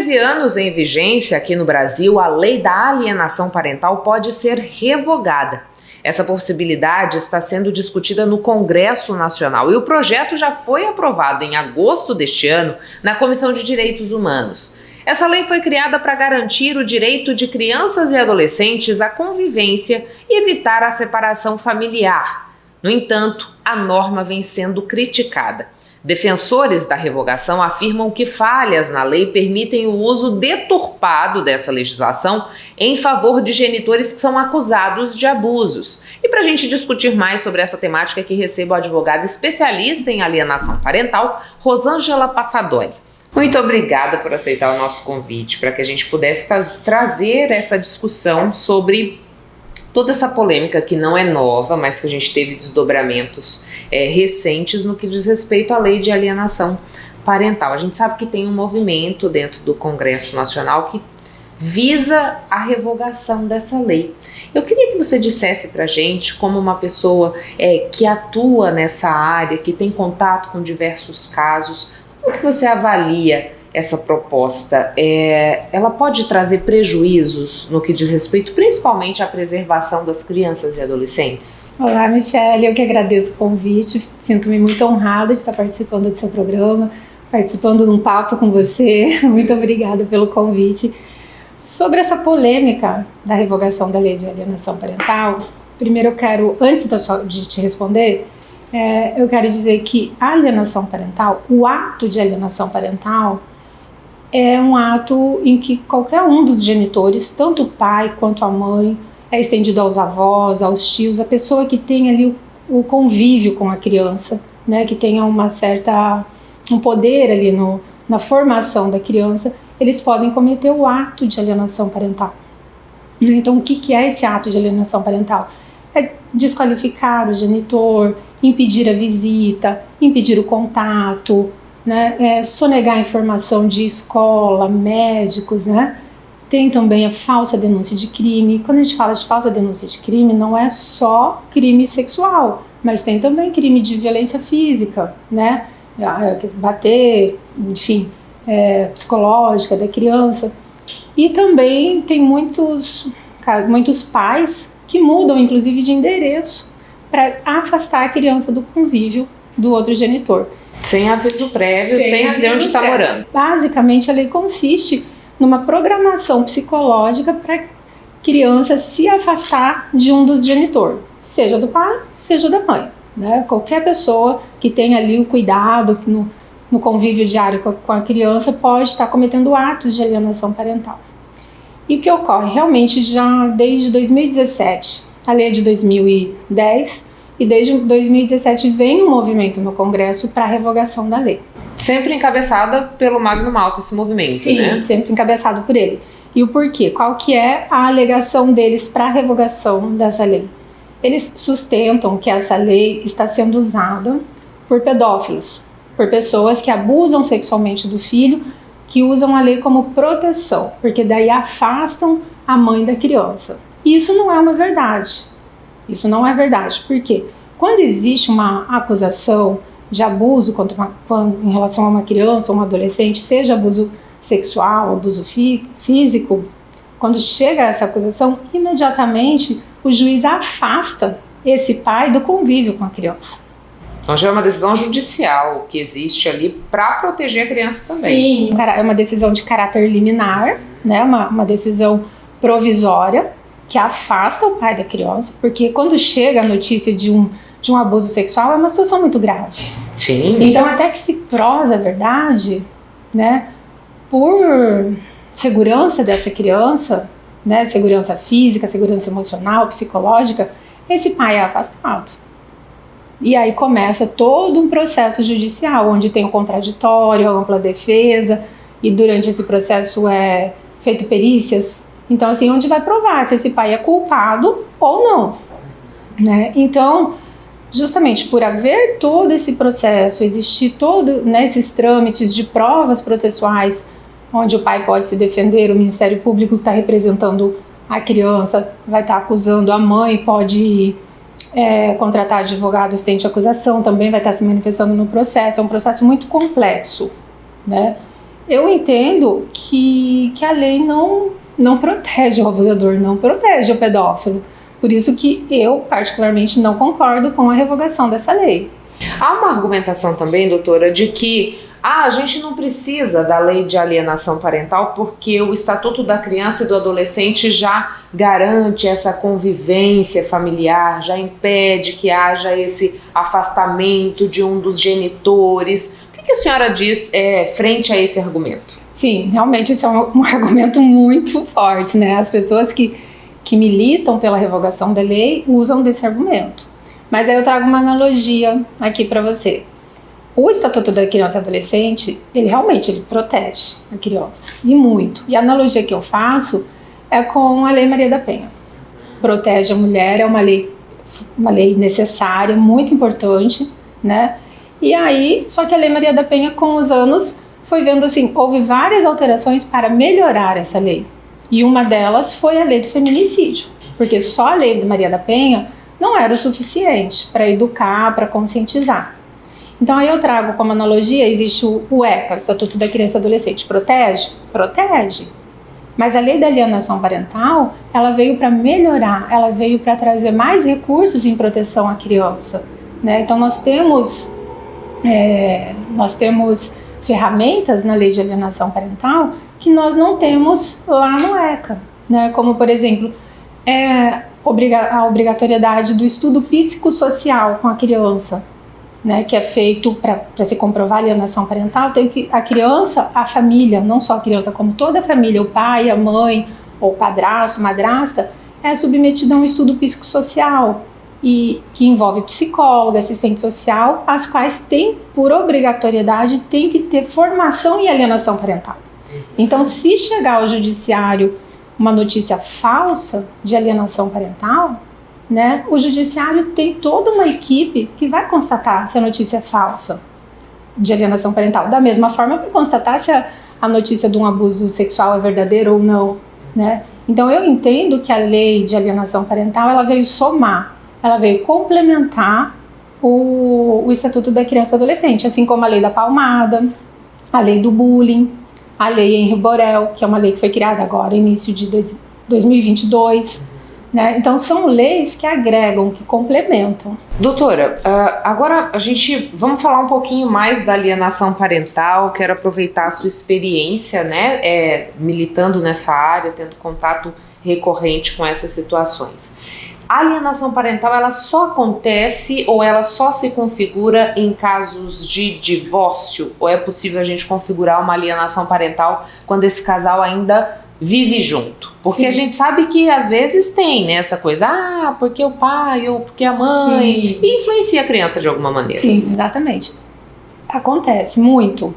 13 anos em vigência aqui no Brasil, a lei da alienação parental pode ser revogada. Essa possibilidade está sendo discutida no Congresso Nacional e o projeto já foi aprovado em agosto deste ano na Comissão de Direitos Humanos. Essa lei foi criada para garantir o direito de crianças e adolescentes à convivência e evitar a separação familiar. No entanto, a norma vem sendo criticada. Defensores da revogação afirmam que falhas na lei permitem o uso deturpado dessa legislação em favor de genitores que são acusados de abusos. E para a gente discutir mais sobre essa temática, que recebo a advogada especialista em alienação parental, Rosângela Passadori. Muito obrigada por aceitar o nosso convite, para que a gente pudesse trazer essa discussão sobre toda essa polêmica que não é nova, mas que a gente teve desdobramentos recentes no que diz respeito à lei de alienação parental. A gente sabe que tem um movimento dentro do Congresso Nacional que visa a revogação dessa lei. Eu queria que você dissesse pra gente, como uma pessoa que atua nessa área, que tem contato com diversos casos, como que você avalia essa proposta? Ela pode trazer prejuízos no que diz respeito principalmente à preservação das crianças e adolescentes? Olá, Michele, eu que agradeço o convite, sinto-me muito honrada de estar participando do seu programa, participando de um papo com você. Muito obrigada pelo convite. Sobre essa polêmica da revogação da lei de alienação parental, primeiro eu quero, antes de te responder, eu quero dizer que a alienação parental, o ato de alienação parental, é um ato em que qualquer um dos genitores, tanto o pai quanto a mãe, é estendido aos avós, aos tios, a pessoa que tem ali o convívio com a criança, né, que tenha um poder ali na formação da criança, eles podem cometer o ato de alienação parental. Então, o que é esse ato de alienação parental? É desqualificar o genitor, impedir a visita, impedir o contato, né, sonegar a informação de escola, médicos, né? Tem também a falsa denúncia de crime. Quando a gente fala de falsa denúncia de crime, não é só crime sexual, mas tem também crime de violência física, né? Bater, enfim, psicológica da criança. E também tem muitos pais que mudam, inclusive, de endereço para afastar a criança do convívio do outro genitor. Sem aviso prévio, sem dizer onde está morando. Basicamente, a lei consiste numa programação psicológica para a criança se afastar de um dos genitores, seja do pai, seja da mãe, né? Qualquer pessoa que tenha ali o cuidado no convívio diário com a criança pode estar cometendo atos de alienação parental. E o que ocorre? Realmente, já desde 2017, a lei é de 2010, e desde 2017 vem um movimento no Congresso para a revogação da lei. Sempre encabeçada pelo Magno Malta esse movimento, sim, né? Sim, sempre encabeçado por ele. E o porquê? Qual que é a alegação deles para a revogação dessa lei? Eles sustentam que essa lei está sendo usada por pedófilos, por pessoas que abusam sexualmente do filho, que usam a lei como proteção, porque daí afastam a mãe da criança. E isso não é uma verdade. Isso não é verdade, porque quando existe uma acusação de abuso em relação a uma criança ou um adolescente, seja abuso sexual, abuso físico, quando chega essa acusação, imediatamente o juiz afasta esse pai do convívio com a criança. Então já é uma decisão judicial que existe ali para proteger a criança também. Sim, é uma decisão de caráter liminar, né? Uma decisão provisória, que afasta o pai da criança, porque quando chega a notícia de um abuso sexual é uma situação muito grave. Sim. Então, até que se prove a verdade, né, por segurança dessa criança, né, segurança física, segurança emocional, psicológica, esse pai é afastado. E aí começa todo um processo judicial, onde tem o contraditório, a ampla defesa, e durante esse processo é feito perícias. Então, assim, onde vai provar se esse pai é culpado ou não, né? Então, justamente por haver todo esse processo, existir esses trâmites de provas processuais, onde o pai pode se defender, o Ministério Público que está representando a criança vai estar acusando, a mãe pode contratar advogado assistente de acusação, também vai estar se manifestando no processo. É um processo muito complexo, né? eu entendo que a lei não protege o abusador, não protege o pedófilo. Por isso que eu, particularmente, não concordo com a revogação dessa lei. Há uma argumentação também, doutora, de que a gente não precisa da lei de alienação parental porque o Estatuto da Criança e do Adolescente já garante essa convivência familiar, já impede que haja esse afastamento de um dos genitores. O que a senhora diz frente a esse argumento? Sim, realmente esse é um argumento muito forte, né? As pessoas que militam pela revogação da lei usam desse argumento. Mas aí eu trago uma analogia aqui para você. O Estatuto da Criança e Adolescente, ele realmente protege a criança, e muito. E a analogia que eu faço é com a Lei Maria da Penha. Protege a mulher, é uma lei necessária, muito importante, né? E aí, só que a Lei Maria da Penha, com os anos, foi vendo assim, houve várias alterações para melhorar essa lei. E uma delas foi a lei do feminicídio, porque só a Lei Maria da Penha não era o suficiente para educar, para conscientizar. Então aí eu trago como analogia, existe o ECA, o Estatuto da Criança e Adolescente, protege? Protege. Mas a lei da alienação parental, ela veio para melhorar, ela veio para trazer mais recursos em proteção à criança, né? Então nós temos ferramentas na lei de alienação parental que nós não temos lá no ECA, né? Como por exemplo, a obrigatoriedade do estudo psicossocial com a criança, né, que é feito para se comprovar a alienação parental, tem que a criança, a família, não só a criança, como toda a família, o pai, a mãe, ou padrasto, madrasta, é submetida a um estudo psicossocial, e que envolve psicóloga, assistente social, as quais têm, por obrigatoriedade, tem que ter formação em alienação parental. Então, se chegar ao judiciário uma notícia falsa de alienação parental, né, o judiciário tem toda uma equipe que vai constatar se a notícia é falsa de alienação parental. Da mesma forma, para constatar se a notícia de um abuso sexual é verdadeira ou não, né? Então, eu entendo que a lei de alienação parental ela veio somar, ela veio complementar o Estatuto da Criança e Adolescente, assim como a lei da palmada, a lei do bullying, a lei Henri Borel, que é uma lei que foi criada agora, início de 2022, né? Então são leis que agregam, que complementam. Doutora, agora vamos falar um pouquinho mais da alienação parental. Quero aproveitar a sua experiência, né, militando nessa área, tendo contato recorrente com essas situações. A alienação parental, ela só acontece ou ela só se configura em casos de divórcio? Ou é possível a gente configurar uma alienação parental quando esse casal ainda vive junto? Porque sim, a gente sabe que às vezes tem, né, essa coisa, porque o pai ou porque a mãe, e influencia a criança de alguma maneira. Sim, exatamente. Acontece muito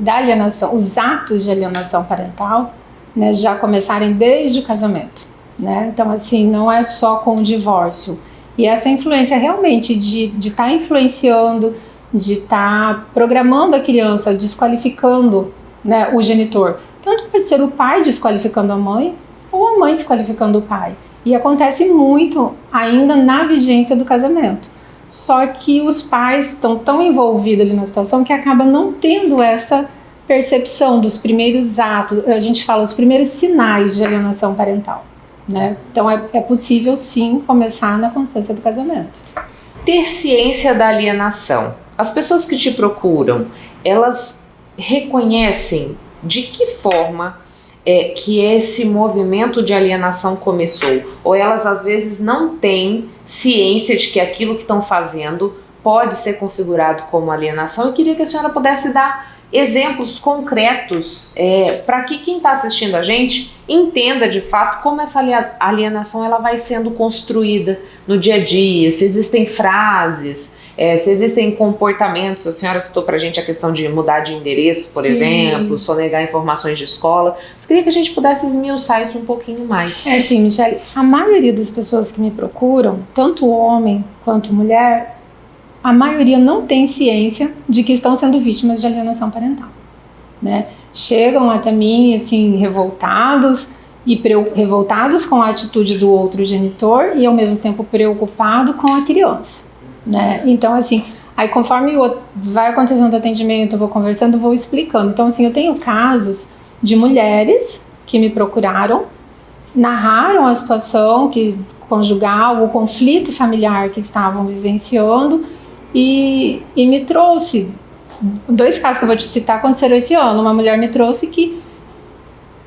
da alienação, os atos de alienação parental, né, já começarem desde o casamento. Né? Então, assim, não é só com o divórcio. E essa influência realmente de estar influenciando, de estar programando a criança, desqualificando, né, o genitor. Tanto pode ser o pai desqualificando a mãe, ou a mãe desqualificando o pai. E acontece muito ainda na vigência do casamento. Só que os pais estão tão envolvidos ali na situação que acaba não tendo essa percepção dos primeiros atos, a gente fala os primeiros sinais de alienação parental. Né? Então é possível sim começar na constância do casamento. Ter ciência da alienação. As pessoas que te procuram, elas reconhecem de que forma que esse movimento de alienação começou? Ou elas às vezes não têm ciência de que aquilo que estão fazendo pode ser configurado como alienação? Eu queria que a senhora pudesse dar exemplos concretos para que quem está assistindo a gente entenda de fato como essa alienação ela vai sendo construída no dia a dia, se existem frases, se existem comportamentos. A senhora citou para a gente a questão de mudar de endereço, por exemplo, sonegar informações de escola. Eu queria que a gente pudesse esmiuçar isso um pouquinho mais. Sim, Michele, a maioria das pessoas que me procuram, tanto homem quanto mulher, a maioria não tem ciência de que estão sendo vítimas de alienação parental, né? Chegam até mim, assim, revoltados com a atitude do outro genitor e, ao mesmo tempo, preocupado com a criança, né? Então, assim, Aí conforme vai acontecendo o atendimento, eu vou conversando, eu vou explicando. Então assim, eu tenho casos de mulheres que me procuraram, narraram a situação conjugal, o conflito familiar que estavam vivenciando e me trouxe. 2 casos que eu vou te citar aconteceram esse ano. Uma mulher me trouxe que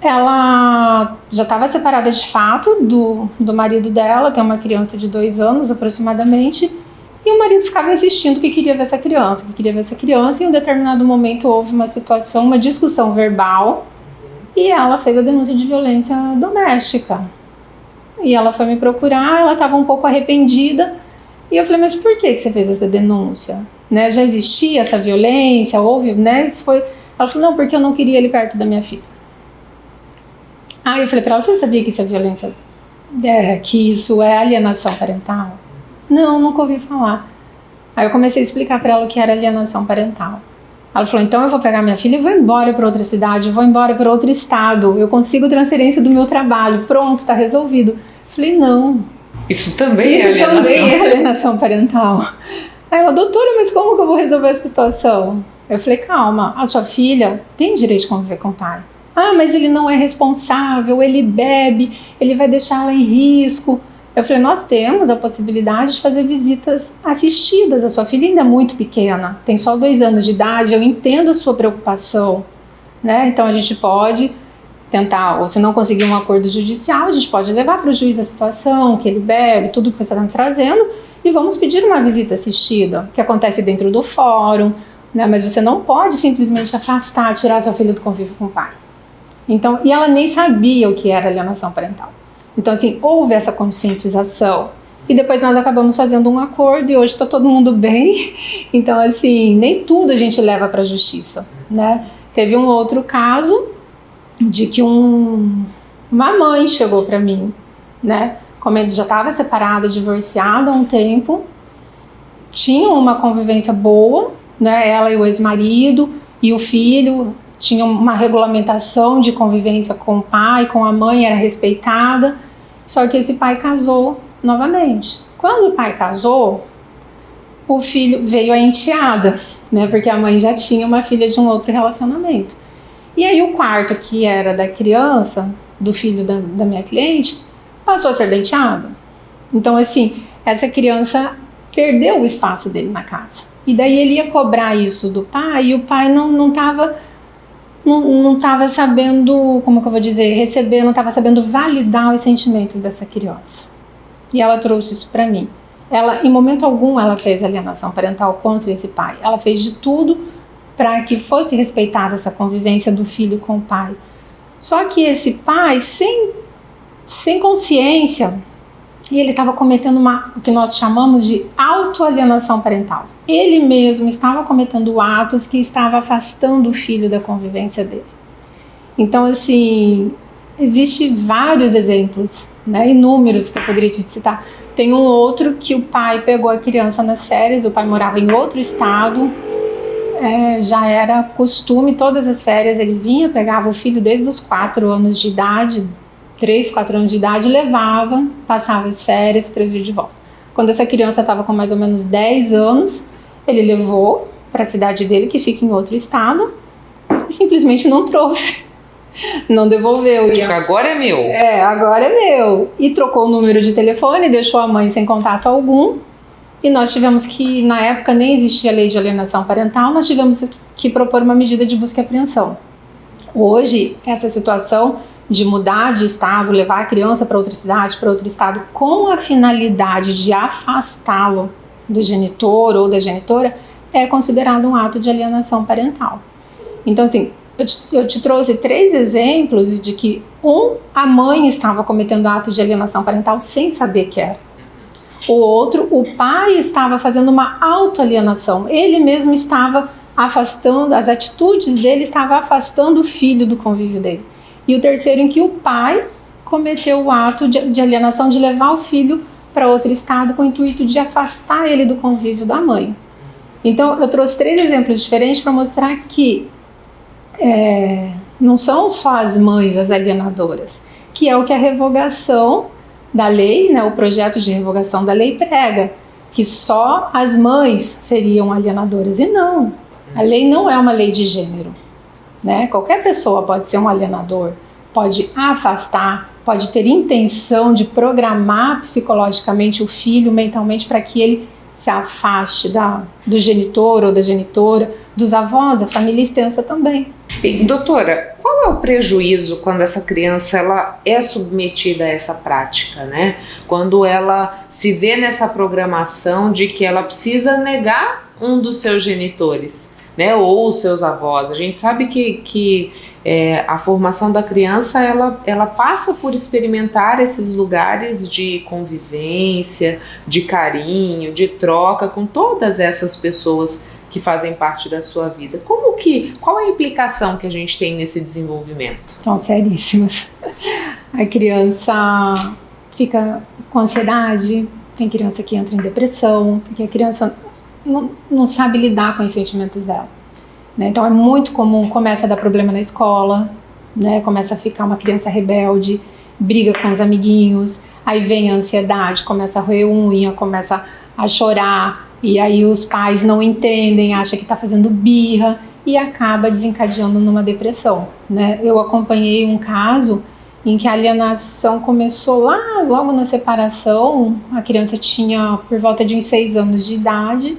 ela já estava separada de fato do marido dela, tem uma criança de 2 anos aproximadamente, e o marido ficava insistindo que queria ver essa criança, e em um determinado momento houve uma situação, uma discussão verbal, e ela fez a denúncia de violência doméstica. E ela foi me procurar, ela estava um pouco arrependida, e eu falei, mas por que você fez essa denúncia? Né, já existia essa violência, houve, né? Ela falou, não, porque eu não queria ele perto da minha filha. Eu falei pra ela, você sabia que isso é violência? Que isso é alienação parental? Não, nunca ouvi falar. Aí eu comecei a explicar pra ela o que era alienação parental. Ela falou, então eu vou pegar minha filha e vou embora para outra cidade, eu vou embora para outro estado, eu consigo transferência do meu trabalho, pronto, tá resolvido. Eu falei, não. Isso também é alienação parental. Aí ela, doutora, mas como que eu vou resolver essa situação? Eu falei, calma, a sua filha tem direito de conviver com o pai. Mas ele não é responsável, ele bebe, ele vai deixá-la em risco. Eu falei, nós temos a possibilidade de fazer visitas assistidas. A sua filha ainda é muito pequena, tem só 2 anos de idade, eu entendo a sua preocupação, né? Então a gente pode tentar, ou se não conseguir um acordo judicial, a gente pode levar para o juiz a situação, que ele bebe, tudo que você está me trazendo, e vamos pedir uma visita assistida, que acontece dentro do fórum, né? Mas você não pode simplesmente afastar, tirar sua filha do convívio com o pai. Então, e ela nem sabia o que era alienação parental. Então, assim, houve essa conscientização. E depois nós acabamos fazendo um acordo e hoje está todo mundo bem. Então, assim, nem tudo a gente leva para a justiça, né? Teve um outro caso de que uma mãe chegou para mim, né? Como ele já estava separada, divorciada há um tempo, tinham uma convivência boa, né? Ela e o ex-marido e o filho tinham uma regulamentação de convivência com o pai, com a mãe, era respeitada, só que esse pai casou novamente. Quando o pai casou, o filho veio a enteada, né? Porque a mãe já tinha uma filha de um outro relacionamento. E aí o quarto, que era da criança, do filho da minha cliente, passou a ser da enteada. Então, assim, essa criança perdeu o espaço dele na casa. E daí ele ia cobrar isso do pai, e o pai não estava sabendo, como que eu vou dizer, receber, não estava sabendo validar os sentimentos dessa criança. E ela trouxe isso para mim. Ela, em momento algum, ela fez alienação parental contra esse pai. Ela fez de tudo para que fosse respeitada essa convivência do filho com o pai. Só que esse pai, sem consciência, e ele estava cometendo o que nós chamamos de autoalienação parental. Ele mesmo estava cometendo atos que estavam afastando o filho da convivência dele. Então, assim, existem vários exemplos, né, inúmeros que eu poderia te citar. Tem um outro que o pai pegou a criança nas férias, o pai morava em outro estado, já era costume, todas as férias ele vinha, pegava o filho desde os 4 anos de idade, 3, 4 anos de idade, levava, passava as férias, trazia de volta. Quando essa criança estava com mais ou menos 10 anos, ele levou para a cidade dele, que fica em outro estado, e simplesmente não trouxe, não devolveu. Tipo, agora é meu. Agora é meu. E trocou o número de telefone, deixou a mãe sem contato algum, e nós tivemos que, na época nem existia a lei de alienação parental, nós tivemos que propor uma medida de busca e apreensão. Hoje, essa situação de mudar de estado, levar a criança para outra cidade, para outro estado, com a finalidade de afastá-lo do genitor ou da genitora, é considerado um ato de alienação parental. Então, assim, eu te trouxe 3 exemplos de que a mãe estava cometendo ato de alienação parental sem saber que era. O outro, o pai estava fazendo uma autoalienação. Ele mesmo estava afastando, as atitudes dele estavam afastando o filho do convívio dele. E o terceiro, em que o pai cometeu o ato de alienação, de levar o filho para outro estado com o intuito de afastar ele do convívio da mãe. Então, eu trouxe 3 exemplos diferentes para mostrar que não são só as mães as alienadoras, que é o que a revogação da lei, né, o projeto de revogação da lei prega, que só as mães seriam alienadoras, e não. A lei não é uma lei de gênero, né? Qualquer pessoa pode ser um alienador, pode afastar, pode ter intenção de programar psicologicamente o filho mentalmente para que ele se afaste do genitor ou da genitora, dos avós, a família extensa também. E, doutora, qual é o prejuízo quando essa criança ela é submetida a essa prática, né? Quando ela se vê nessa programação de que ela precisa negar um dos seus genitores, né? Ou os seus avós. A gente sabe que a formação da criança ela passa por experimentar esses lugares de convivência, de carinho, de troca com todas essas pessoas que fazem parte da sua vida. Qual a implicação que a gente tem nesse desenvolvimento? São seríssimas. A criança fica com ansiedade, tem criança que entra em depressão, porque a criança não sabe lidar com os sentimentos dela. Né? Então é muito comum, começa a dar problema na escola, né? Começa a ficar uma criança rebelde, briga com os amiguinhos, aí vem a ansiedade, começa a roer unha, começa a chorar, e aí os pais não entendem, acham que está fazendo birra e acaba desencadeando numa depressão. Né? Eu acompanhei um caso em que a alienação começou logo na separação. A criança tinha por volta de uns 6 anos de idade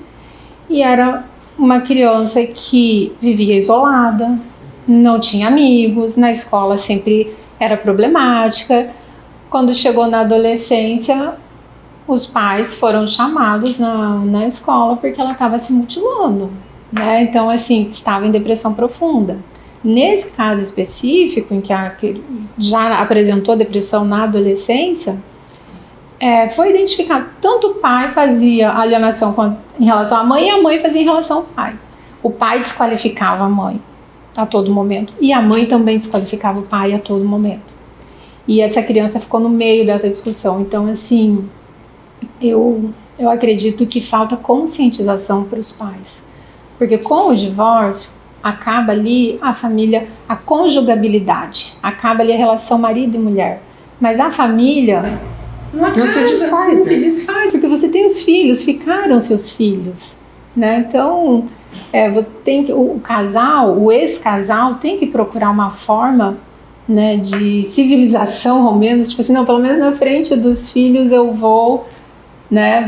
e era uma criança que vivia isolada, não tinha amigos, na escola sempre era problemática. Quando chegou na adolescência, os pais foram chamados na escola porque ela estava se mutilando, né? Então, assim, estava em depressão profunda. Nesse caso específico, em que já apresentou depressão na adolescência, foi identificado, tanto o pai fazia alienação em relação à mãe e a mãe fazia em relação ao pai. O pai desqualificava a mãe a todo momento e a mãe também desqualificava o pai a todo momento. E essa criança ficou no meio dessa discussão. Então, assim, eu acredito que falta conscientização para os pais. Porque com o divórcio, acaba ali a família, a conjugabilidade, acaba ali a relação marido e mulher. Mas a família não se desfaz, porque você tem os filhos, ficaram seus filhos, né? Então, o casal, o ex-casal tem que procurar uma forma, né, de civilização, ao menos, tipo assim, não, pelo menos na frente dos filhos eu vou, né,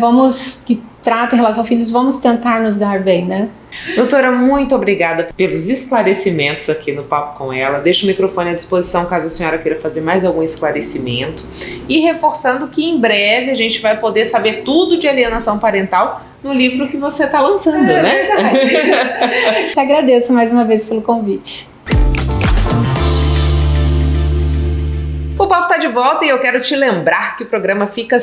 que trata em relação aos filhos, vamos tentar nos dar bem, né? Doutora, muito obrigada pelos esclarecimentos aqui no Papo com Ela. Deixo o microfone à disposição caso a senhora queira fazer mais algum esclarecimento. E reforçando que em breve a gente vai poder saber tudo de alienação parental no livro que você está lançando, né? Verdade. Te agradeço mais uma vez pelo convite. O Papo está de volta e eu quero te lembrar que o programa fica